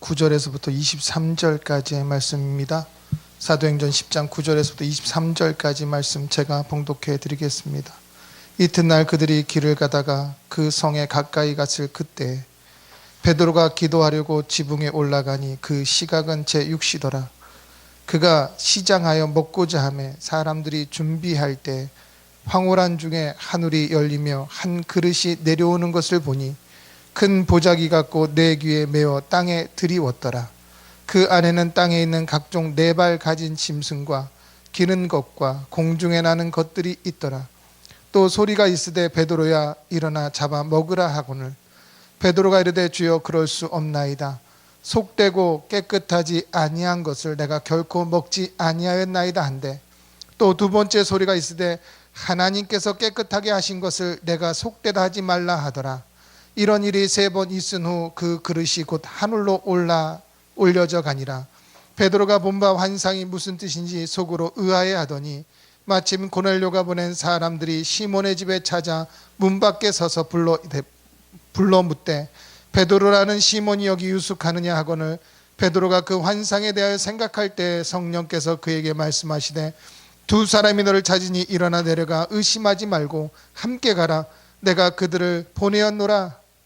9절에서부터 23절까지의 말씀입니다. 사도행전 10장 9절에서부터 23절까지 말씀 제가 봉독해 드리겠습니다. 이튿날 그들이 길을 가다가 그 성에 가까이 갔을 그때 베드로가 기도하려고 지붕에 올라가니 그 시각은 제6시더라. 그가 시장하여 먹고자 하매 사람들이 준비할 때 황홀한 중에 하늘이 열리며 한 그릇이 내려오는 것을 보니 큰 보자기 같고 네 귀에 메어 땅에 들이웠더라. 그 안에는 땅에 있는 각종 네 발 가진 짐승과 기는 것과 공중에 나는 것들이 있더라. 또 소리가 있으되 베드로야 일어나 잡아 먹으라 하거늘 베드로가 이르되 주여 그럴 수 없나이다. 속되고 깨끗하지 아니한 것을 내가 결코 먹지 아니하였나이다 한데 또 두 번째 소리가 있으되 하나님께서 깨끗하게 하신 것을 내가 속되다 하지 말라 하더라. 이런 일이 세 번 있은 후 그 그릇이 곧 하늘로 올려져 가니라. 베드로가 본 바 환상이 무슨 뜻인지 속으로 의아해 하더니 마침 고넬료가 보낸 사람들이 시몬의 집에 찾아 문 밖에 서서 불러 묻되 베드로라는 시몬이 여기 유숙하느냐 하거늘 베드로가 그 환상에 대하여 생각할 때 성령께서 그에게 말씀하시되 두 사람이 너를 찾으니 일어나 내려가 의심하지 말고 함께 가라. 내가 그들을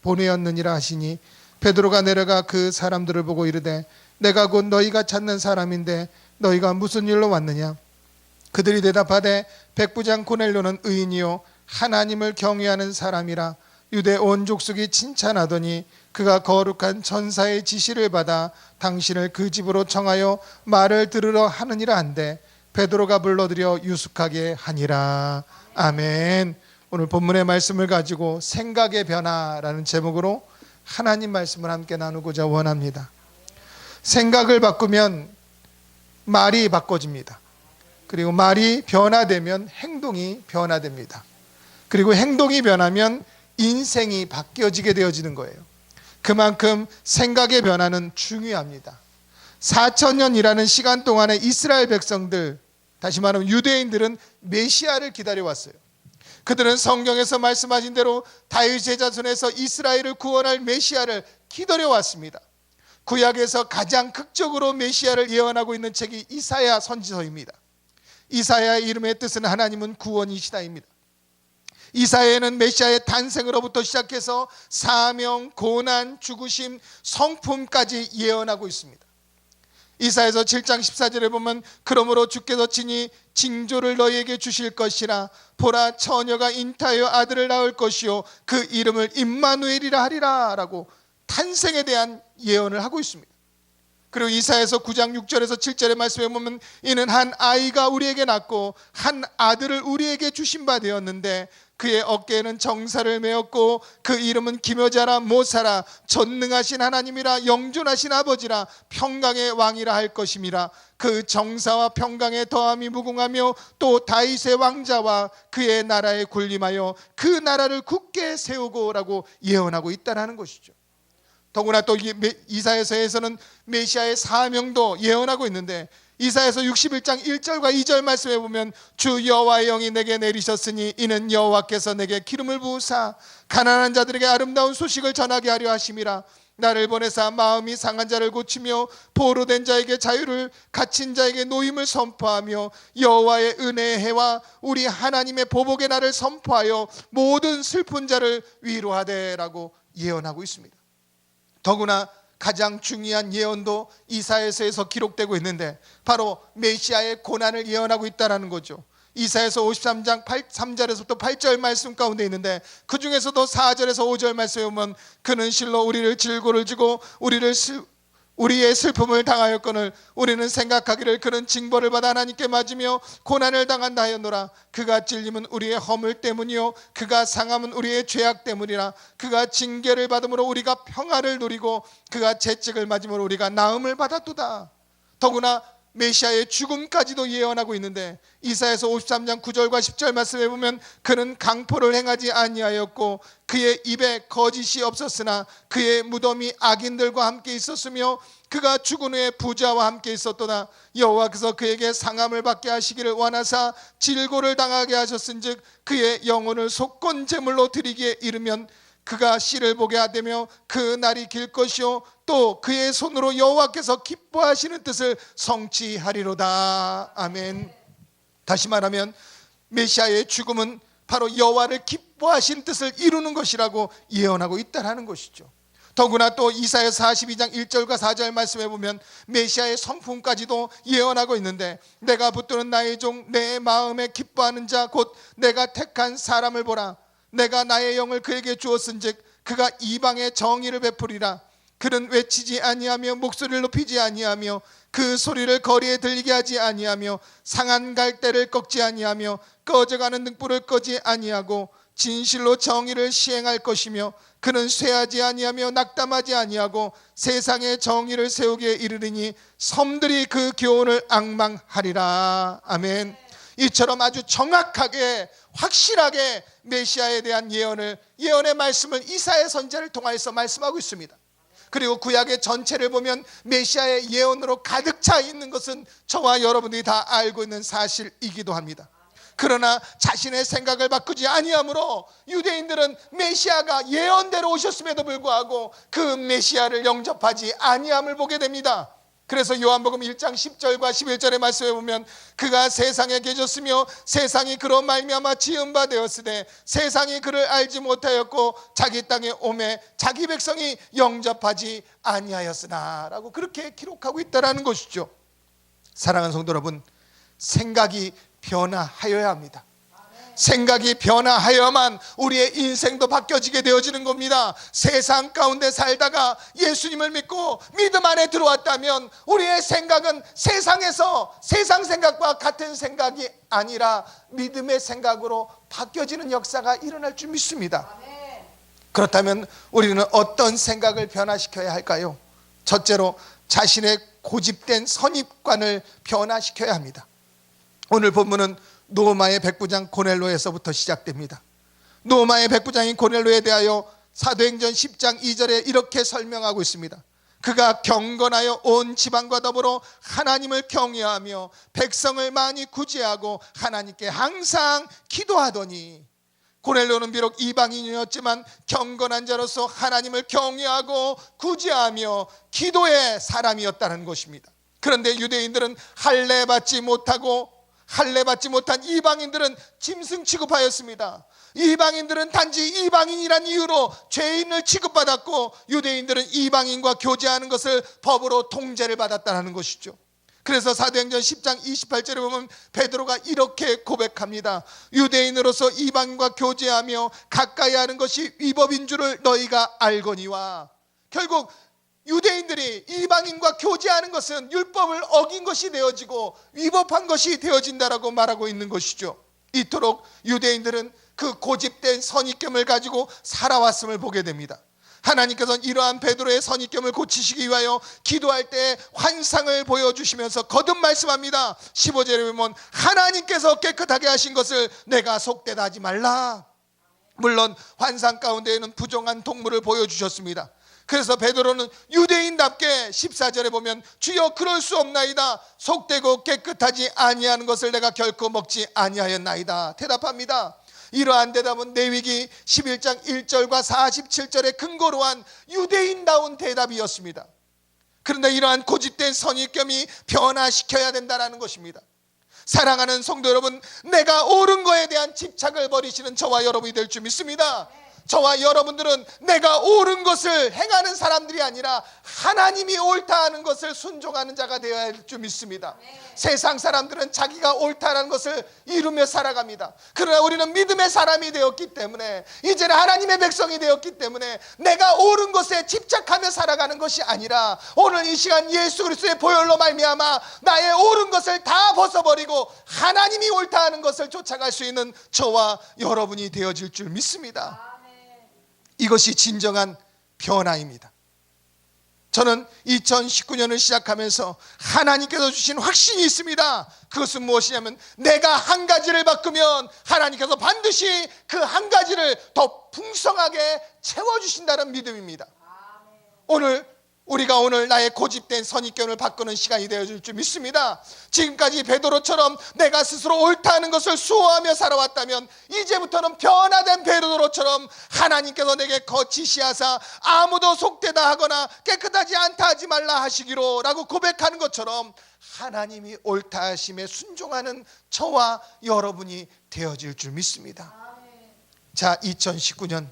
보내었느니라 하시니 베드로가 내려가 그 사람들을 보고 이르되 내가 곧 너희가 찾는 사람인데 너희가 무슨 일로 왔느냐. 그들이 대답하되 백부장 고넬료는 의인이요 하나님을 경외하는 사람이라 유대 온 족속이 칭찬하더니 그가 거룩한 천사의 지시를 받아 당신을 그 집으로 청하여 말을 들으러 하느니라 한데 베드로가 불러들여 유숙하게 하니라. 아멘. 오늘 본문의 말씀을 가지고 생각의 변화라는 제목으로 하나님 말씀을 함께 나누고자 원합니다. 생각을 바꾸면 말이 바꿔집니다. 그리고 말이 변화되면 행동이 변화됩니다. 그리고 행동이 변하면 인생이 바뀌어지게 되어지는 거예요. 그만큼 생각의 변화는 중요합니다. 4,000년이라는 시간 동안에 이스라엘 백성들, 다시 말하면 유대인들은 메시아를 기다려왔어요. 그들은 성경에서 말씀하신 대로 다윗의 자손에서 이스라엘을 구원할 메시아를 기다려왔습니다. 구약에서 가장 극적으로 메시아를 예언하고 있는 책이 이사야 선지서입니다. 이사야의 이름의 뜻은 하나님은 구원이시다입니다. 이사야는 메시아의 탄생으로부터 시작해서 사명, 고난, 죽으심, 성품까지 예언하고 있습니다. 이사야서 7장 14절에 보면 그러므로 주께서 친히 징조를 너희에게 주실 것이라 보라 처녀가 잉타하여 아들을 낳을 것이요 그 이름을 임마누엘이라 하리라 라고 탄생에 대한 예언을 하고 있습니다. 그리고 이사야서 9장 6절에서 7절의 말씀에 보면 이는 한 아이가 우리에게 낳고 한 아들을 우리에게 주신 바 되었는데 그의 어깨에는 정사를 메었고 그 이름은 기묘자라 모사라 전능하신 하나님이라 영존하신 아버지라 평강의 왕이라 할 것임이라. 그 정사와 평강의 더함이 무궁하며 또 다윗의 왕자와 그의 나라에 군림하여 그 나라를 굳게 세우고라고 예언하고 있다는 것이죠. 더구나 또 이사야서에서는 메시아의 사명도 예언하고 있는데 이사야서 61장 1절과 2절 말씀에 보면 주 여호와의 영이 내게 내리셨으니 이는 여호와께서 내게 기름을 부으사 가난한 자들에게 아름다운 소식을 전하게 하려 하심이라. 나를 보내사 마음이 상한 자를 고치며 포로된 자에게 자유를 갇힌 자에게 노임을 선포하며 여호와의 은혜의 해와 우리 하나님의 보복의 날을 선포하여 모든 슬픈 자를 위로하되라고 예언하고 있습니다. 더구나 가장 중요한 예언도 이사야서에서 기록되고 있는데 바로 메시아의 고난을 예언하고 있다는 거죠. 이사야서 53장 3절에서부터 8절 말씀 가운데 있는데 그 중에서도 4절에서 5절 말씀에 보면 그는 실로 우리를 질고를 지고 우리의 슬픔을 당하였거늘 우리는 생각하기를 그는 징벌을 받아 하나님께 맞으며 고난을 당한다 하였노라. 그가 찔림은 우리의 허물 때문이요 그가 상함은 우리의 죄악 때문이라. 그가 징계를 받음으로 우리가 평화를 누리고 그가 채찍을 맞음으로 우리가 나음을 받았도다. 더구나 메시아의 죽음까지도 예언하고 있는데 이사야서 53장 9절과 10절 말씀에 보면 그는 강포를 행하지 아니하였고 그의 입에 거짓이 없었으나 그의 무덤이 악인들과 함께 있었으며 그가 죽은 후에 부자와 함께 있었도다. 여호와께서 그에게 상함을 받게 하시기를 원하사 질고를 당하게 하셨은즉 그의 영혼을 속건 제물로 드리기에 이르면 그가 씨를 보게 하되며 그 날이 길 것이요 또 그의 손으로 여호와께서 기뻐하시는 뜻을 성취하리로다. 아멘. 다시 말하면 메시아의 죽음은 바로 여호와를 기뻐하시는 뜻을 이루는 것이라고 예언하고 있다는 것이죠. 더구나 또 이사야 42장 1절과 4절 말씀에 보면 메시아의 성품까지도 예언하고 있는데, 내가 붙드는 나의 종 내 마음에 기뻐하는 자 곧 내가 택한 사람을 보라. 내가 나의 영을 그에게 주었은즉 그가 이방의 정의를 베풀이라. 그는 외치지 아니하며 목소리를 높이지 아니하며 그 소리를 거리에 들리게 하지 아니하며 상한 갈대를 꺾지 아니하며 꺼져가는 등불을 끄지 아니하고 진실로 정의를 시행할 것이며 그는 쇠하지 아니하며 낙담하지 아니하고 세상에 정의를 세우게 이르리니 섬들이 그 교훈을 앙망하리라. 아멘. 이처럼 아주 정확하게 확실하게 메시아에 대한 예언의 말씀을 이사야 선지자를 통하여서 말씀하고 있습니다. 그리고 구약의 전체를 보면 메시아의 예언으로 가득 차 있는 것은 저와 여러분들이 다 알고 있는 사실이기도 합니다. 그러나 자신의 생각을 바꾸지 아니하므로 유대인들은 메시아가 예언대로 오셨음에도 불구하고 그 메시아를 영접하지 아니함을 보게 됩니다. 그래서 요한복음 1장 10절과 11절의 말씀에 보면 그가 세상에 계셨으며 세상이 그로 말미암아 지은 바 되었으되 세상이 그를 알지 못하였고 자기 땅에 오매 자기 백성이 영접하지 아니하였으나 라고 그렇게 기록하고 있다는 것이죠. 사랑하는 성도 여러분, 생각이 변화하여야 합니다. 생각이 변화하여야만 우리의 인생도 바뀌어지게 되어지는 겁니다. 세상 가운데 살다가 예수님을 믿고 믿음 안에 들어왔다면 우리의 생각은 세상에서 세상 생각과 같은 생각이 아니라 믿음의 생각으로 바뀌어지는 역사가 일어날 줄 믿습니다. 그렇다면 우리는 어떤 생각을 변화시켜야 할까요? 첫째로 자신의 고집된 선입관을 변화시켜야 합니다. 오늘 본문은 노마의 백부장 고넬로에서부터 시작됩니다. 노마의 백부장인 고넬로에 대하여 사도행전 10장 2절에 이렇게 설명하고 있습니다. 그가 경건하여 온 지방과 더불어 하나님을 경외하며 백성을 많이 구제하고 하나님께 항상 기도하더니, 고넬로는 비록 이방인이었지만 경건한 자로서 하나님을 경외하고 구제하며 기도의 사람이었다는 것입니다. 그런데 유대인들은 할례 받지 못한 이방인들은 짐승 취급하였습니다. 이방인들은 단지 이방인이란 이유로 죄인을 취급받았고 유대인들은 이방인과 교제하는 것을 법으로 통제를 받았다는 것이죠. 그래서 사도행전 10장 28절에 보면 베드로가 이렇게 고백합니다. 유대인으로서 이방인과 교제하며 가까이 하는 것이 위법인 줄을 너희가 알거니와. 결국 유대인들이 이방인과 교제하는 것은 율법을 어긴 것이 되어지고 위법한 것이 되어진다라고 말하고 있는 것이죠. 이토록 유대인들은 그 고집된 선입견을 가지고 살아왔음을 보게 됩니다. 하나님께서는 이러한 베드로의 선입견을 고치시기 위하여 기도할 때 환상을 보여주시면서 거듭 말씀합니다. 15절에 보면 하나님께서 깨끗하게 하신 것을 내가 속되다 하지 말라. 물론 환상 가운데에는 부정한 동물을 보여주셨습니다. 그래서 베드로는 유대인답게 14절에 보면 주여 그럴 수 없나이다. 속되고 깨끗하지 아니하는 것을 내가 결코 먹지 아니하였나이다 대답합니다. 이러한 대답은 레위기 11장 1절과 47절에 근거로 한 유대인다운 대답이었습니다. 그런데 이러한 고집된 선입견이 변화시켜야 된다는 것입니다. 사랑하는 성도 여러분, 내가 옳은 거에 대한 집착을 버리시는 저와 여러분이 될 줄 믿습니다. 저와 여러분들은 내가 옳은 것을 행하는 사람들이 아니라 하나님이 옳다 하는 것을 순종하는 자가 되어야 할 줄 믿습니다. 세상 사람들은 자기가 옳다는 것을 이루며 살아갑니다. 그러나 우리는 믿음의 사람이 되었기 때문에, 이제는 하나님의 백성이 되었기 때문에 내가 옳은 것에 집착하며 살아가는 것이 아니라 오늘 이 시간 예수 그리스도의 보혈로 말미암아 나의 옳은 것을 다 벗어버리고 하나님이 옳다 하는 것을 쫓아갈 수 있는 저와 여러분이 되어질 줄 믿습니다. 이것이 진정한 변화입니다. 저는 2019년을 시작하면서 하나님께서 주신 확신이 있습니다. 그것은 무엇이냐면 내가 한 가지를 바꾸면 하나님께서 반드시 그 한 가지를 더 풍성하게 채워주신다는 믿음입니다. 오늘 우리가 오늘 나의 고집된 선입견을 바꾸는 시간이 되어줄 줄 믿습니다. 지금까지 베드로처럼 내가 스스로 옳다 하는 것을 수호하며 살아왔다면 이제부터는 변화된 베드로처럼 하나님께서 내게 지시하사 아무도 속되다 하거나 깨끗하지 않다 하지 말라 하시기로 라고 고백하는 것처럼 하나님이 옳다 하심에 순종하는 저와 여러분이 되어질 줄 믿습니다. 자, 2019년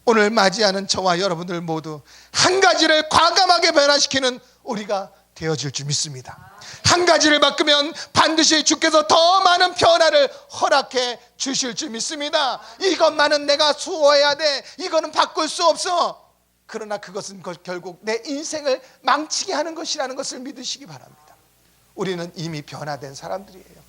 오늘 맞이하는 저와 여러분들 모두 한 가지를 과감하게 변화시키는 우리가 되어질 줄 믿습니다. 한 가지를 바꾸면 반드시 주께서 더 많은 변화를 허락해 주실 줄 믿습니다. 이것만은 내가 수호해야 돼, 이거는 바꿀 수 없어. 그러나 그것은 결국 내 인생을 망치게 하는 것이라는 것을 믿으시기 바랍니다. 우리는 이미 변화된 사람들이에요.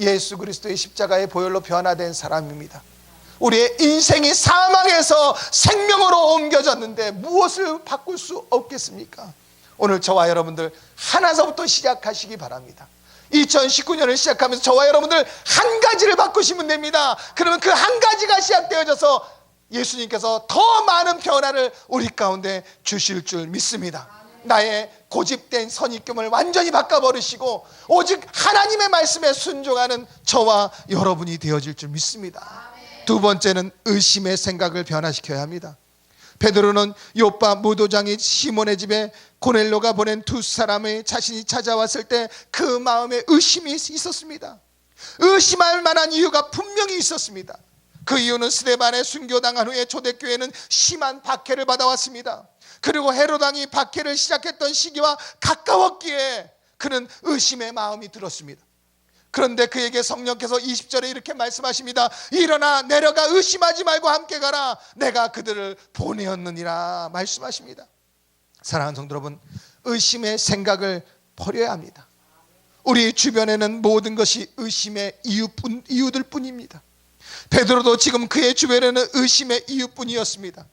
예수 그리스도의 십자가의 보혈로 변화된 사람입니다. 우리의 인생이 사망에서 생명으로 옮겨졌는데 무엇을 바꿀 수 없겠습니까? 오늘 저와 여러분들 하나서부터 시작하시기 바랍니다. 2019년을 시작하면서 저와 여러분들 한 가지를 바꾸시면 됩니다. 그러면 그 한 가지가 시작되어져서 예수님께서 더 많은 변화를 우리 가운데 주실 줄 믿습니다. 나의 고집된 선입견을 완전히 바꿔버리시고 오직 하나님의 말씀에 순종하는 저와 여러분이 되어질 줄 믿습니다. 두 번째는 의심의 생각을 변화시켜야 합니다. 베드로는 요파 무도장이 시몬의 집에 고넬료가 보낸 두 사람의 자신이 찾아왔을 때 그 마음에 의심이 있었습니다. 의심할 만한 이유가 분명히 있었습니다. 그 이유는 스데반에 순교당한 후에 초대교회는 심한 박해를 받아왔습니다. 그리고 헤로당이 박해를 시작했던 시기와 가까웠기에 그는 의심의 마음이 들었습니다. 그런데 그에게 성령께서 20절에 이렇게 말씀하십니다. 일어나 내려가 의심하지 말고 함께 가라. 내가 그들을 보내었느니라 말씀하십니다. 사랑하는 성도 여러분, 의심의 생각을 버려야 합니다. 우리 주변에는 모든 것이 의심의 이유들 뿐입니다. 베드로도 지금 그의 주변에는 의심의 이유뿐이었습니다.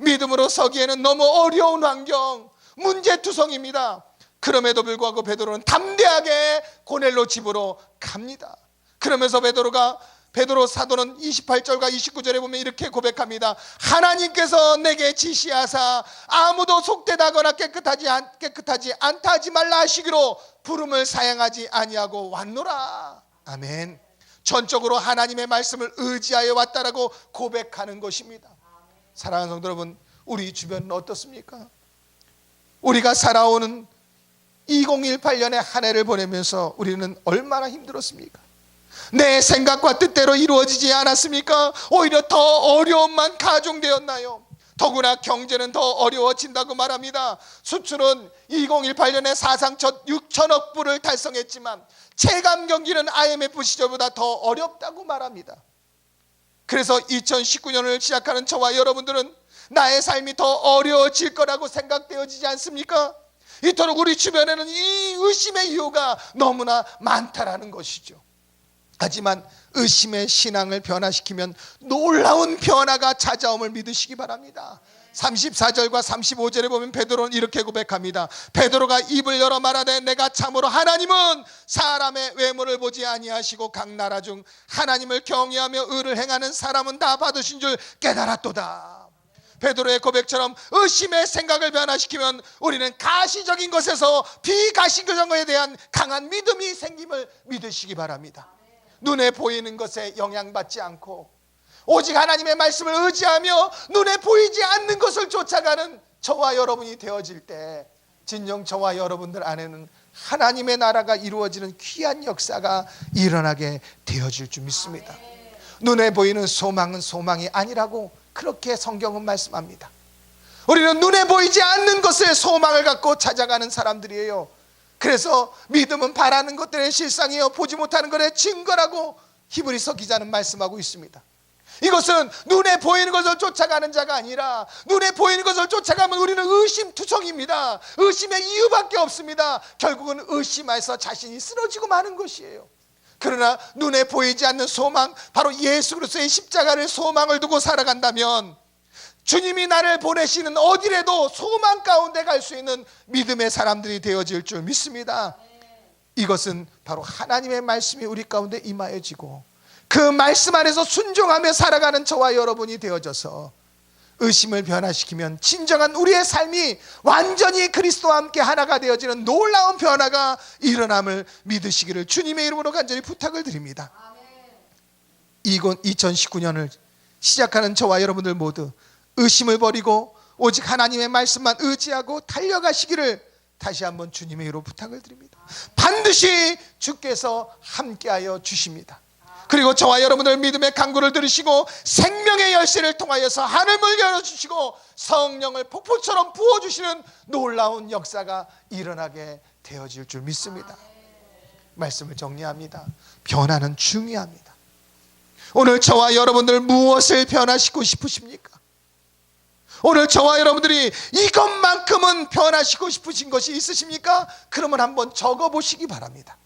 믿음으로 서기에는 너무 어려운 환경, 문제투성입니다. 그럼에도 불구하고 베드로는 담대하게 고넬료 집으로 갑니다. 그러면서 베드로 사도는 28절과 29절에 보면 이렇게 고백합니다. 하나님께서 내게 지시하사 아무도 속되다거나 깨끗하지 않다 하지 말라 하시기로 부름을 사양하지 아니하고 왔노라. 아멘. 전적으로 하나님의 말씀을 의지하여 왔다라고 고백하는 것입니다. 사랑하는 성도 여러분, 우리 주변은 어떻습니까? 우리가 살아오는 2018년의 한 해를 보내면서 우리는 얼마나 힘들었습니까? 내 생각과 뜻대로 이루어지지 않았습니까? 오히려 더 어려움만 가중되었나요? 더구나 경제는 더 어려워진다고 말합니다. 수출은 2018년에 사상 첫 6천억 불을 달성했지만 체감 경기는 IMF 시절보다 더 어렵다고 말합니다. 그래서 2019년을 시작하는 저와 여러분들은 나의 삶이 더 어려워질 거라고 생각되어지지 않습니까? 이토록 우리 주변에는 이 의심의 이유가 너무나 많다라는 것이죠. 하지만 의심의 신앙을 변화시키면 놀라운 변화가 찾아옴을 믿으시기 바랍니다. 34절과 35절에 보면 베드로는 이렇게 고백합니다. 베드로가 입을 열어 말하되 내가 참으로 하나님은 사람의 외모를 보지 아니하시고 각 나라 중 하나님을 경외하며 의를 행하는 사람은 다 받으신 줄 깨달았도다. 베드로의 고백처럼 의심의 생각을 변화시키면 우리는 가시적인 것에서 비가시적인 것에 대한 강한 믿음이 생김을 믿으시기 바랍니다. 눈에 보이는 것에 영향받지 않고 오직 하나님의 말씀을 의지하며 눈에 보이지 않는 것을 쫓아가는 저와 여러분이 되어질 때 진정 저와 여러분들 안에는 하나님의 나라가 이루어지는 귀한 역사가 일어나게 되어질 줄 믿습니다. 눈에 보이는 소망은 소망이 아니라고 그렇게 성경은 말씀합니다. 우리는 눈에 보이지 않는 것에 소망을 갖고 찾아가는 사람들이에요. 그래서 믿음은 바라는 것들의 실상이요 보지 못하는 것의 증거라고 히브리서 기자는 말씀하고 있습니다. 이것은 눈에 보이는 것을 쫓아가는 자가 아니라 눈에 보이는 것을 쫓아가면 우리는 의심투성입니다. 의심의 이유밖에 없습니다. 결국은 의심해서 자신이 쓰러지고 마는 것이에요. 그러나 눈에 보이지 않는 소망, 바로 예수 그리스도의 십자가를 소망을 두고 살아간다면 주님이 나를 보내시는 어디라도 소망 가운데 갈 수 있는 믿음의 사람들이 되어질 줄 믿습니다. 이것은 바로 하나님의 말씀이 우리 가운데 임하여지고 그 말씀 안에서 순종하며 살아가는 저와 여러분이 되어져서 의심을 변화시키면 진정한 우리의 삶이 완전히 그리스도와 함께 하나가 되어지는 놀라운 변화가 일어남을 믿으시기를 주님의 이름으로 간절히 부탁을 드립니다. 2019년을 시작하는 저와 여러분들 모두 의심을 버리고 오직 하나님의 말씀만 의지하고 달려가시기를 다시 한번 주님의 이름으로 부탁을 드립니다. 반드시 주께서 함께하여 주십니다. 그리고 저와 여러분들 믿음의 간구를 들으시고 생명의 열쇠를 통하여서 하늘을 열어주시고 성령을 폭포처럼 부어주시는 놀라운 역사가 일어나게 되어질 줄 믿습니다. 말씀을 정리합니다. 변화는 중요합니다. 오늘 저와 여러분들 무엇을 변화시키고 싶으십니까? 오늘 저와 여러분들이 이것만큼은 변화시키고 싶으신 것이 있으십니까? 그러면 한번 적어보시기 바랍니다.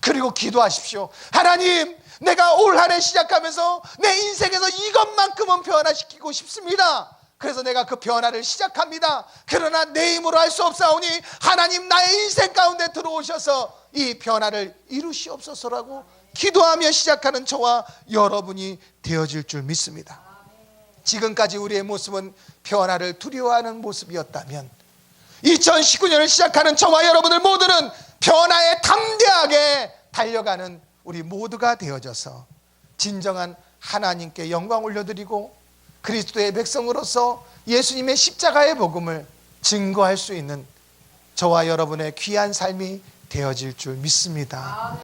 그리고 기도하십시오. 하나님, 내가 올 한 해 시작하면서 내 인생에서 이것만큼은 변화시키고 싶습니다. 그래서 내가 그 변화를 시작합니다. 그러나 내 힘으로 할 수 없사오니 하나님 나의 인생 가운데 들어오셔서 이 변화를 이루시옵소서라고 기도하며 시작하는 저와 여러분이 되어질 줄 믿습니다. 지금까지 우리의 모습은 변화를 두려워하는 모습이었다면 2019년을 시작하는 저와 여러분들 모두는 변화에 담대하게 달려가는 우리 모두가 되어져서 진정한 하나님께 영광 올려드리고 그리스도의 백성으로서 예수님의 십자가의 복음을 증거할 수 있는 저와 여러분의 귀한 삶이 되어질 줄 믿습니다.